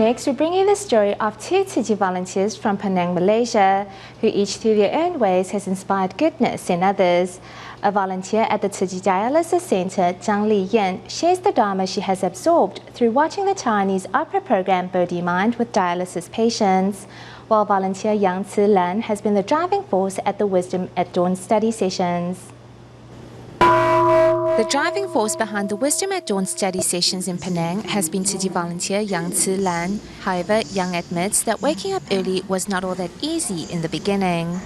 Next, we bring you the story of two Tzu Chi volunteers from Penang, Malaysia, who each through their own ways has inspired goodness in others. A volunteer at the Tzu Chi Dialysis Center, Jiang Liying, shares the dharma she has absorbed through watching the Taiwanese opera program Bodhi Mind with dialysis patients, while volunteer Yang Cilan has been the driving force at the Wisdom at Dawn study sessions. The driving force behind the Wisdom at Dawn study sessions in Penang has been Tzu Chi volunteer Yang Cilan. However, Yang admits that waking up early was not all that easy in the beginning.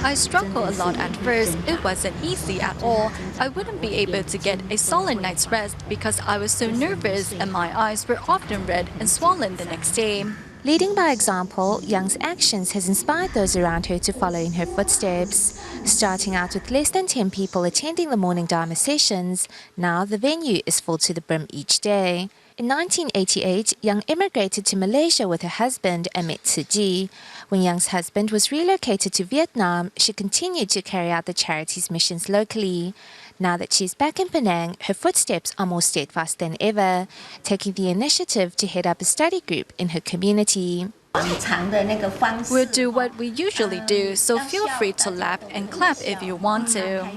I struggled a lot at first. It wasn't easy at all. I wouldn't be able to get a solid night's rest because I was so nervous and my eyes were often red and swollen the next day. Leading by example, Yang's actions has inspired those around her to follow in her footsteps. Starting out with less than 10 people attending the morning dharma sessions, now the venue is full to the brim each day. In 1988, Yang immigrated to Malaysia with her husband and met Tzu Chi. When Yang's husband was relocated to Vietnam, she continued to carry out the charity's missions locally. Now that she's back in Penang, her footsteps are more steadfast than ever, taking the initiative to head up a study group in her community. We'll do what we usually do, so feel free to laugh and clap if you want to.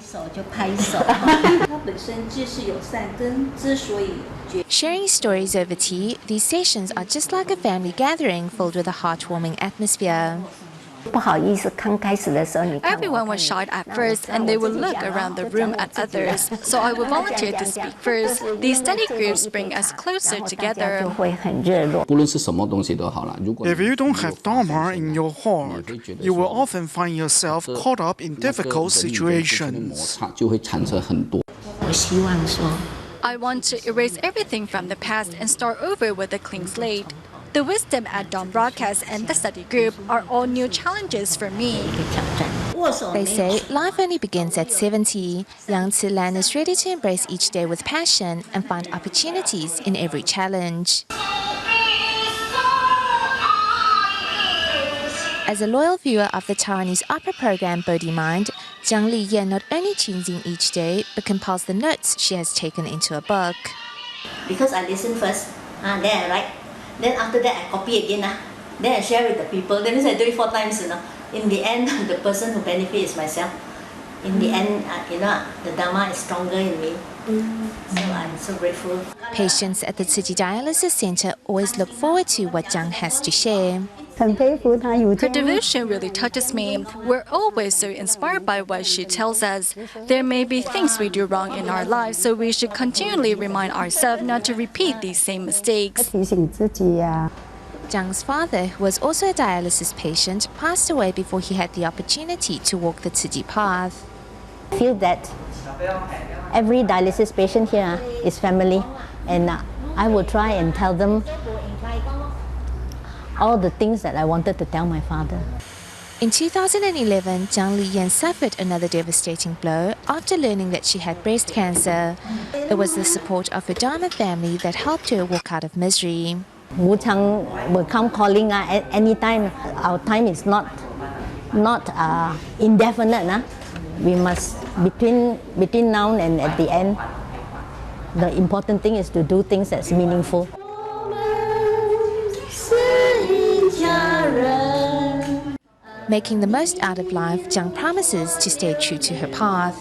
Sharing stories over tea, these sessions are just like a family gathering filled with a heartwarming atmosphere. Everyone was shy at first and they would look around the room at others, so I would volunteer to speak first. These study groups bring us closer together. If you don't have dharma in your heart, you will often find yourself caught up in difficult situations. I want to erase everything from the past and start over with a clean slate. The Wisdom at Dawn broadcast and the study group are all new challenges for me. They say life only begins at 70. Yang Cilan is ready to embrace each day with passion and find opportunities in every challenge. As a loyal viewer of the Taiwanese opera program Bodhi Mind, Jiang Liying not only tunes in each day, but compiles the notes she has taken into a book. Because I listen first, then I write. Then after that, I copy again. Then I share with the people. That means I do it 4 times. In the end, the person who benefits is myself. In the end, the dharma is stronger in me. So I'm so grateful. Patients at the Tzu Chi Dialysis Center always look forward to what Jiang has to share. Her devotion really touches me. We're always so inspired by what she tells us. There may be things we do wrong in our lives, so we should continually remind ourselves not to repeat these same mistakes. Jiang's father, who was also a dialysis patient, passed away before he had the opportunity to walk the Tzu Chi path. I feel that every dialysis patient here is family, and I will try and tell them all the things that I wanted to tell my father. In 2011, Jiang Liying suffered another devastating blow after learning that she had breast cancer. It was the support of her Dharma family that helped her walk out of misery. Wu Chang will come calling at any time. Our time is not indefinite. We must, between now and at the end, the important thing is to do things that's meaningful. Making the most out of life, Jiang promises to stay true to her path.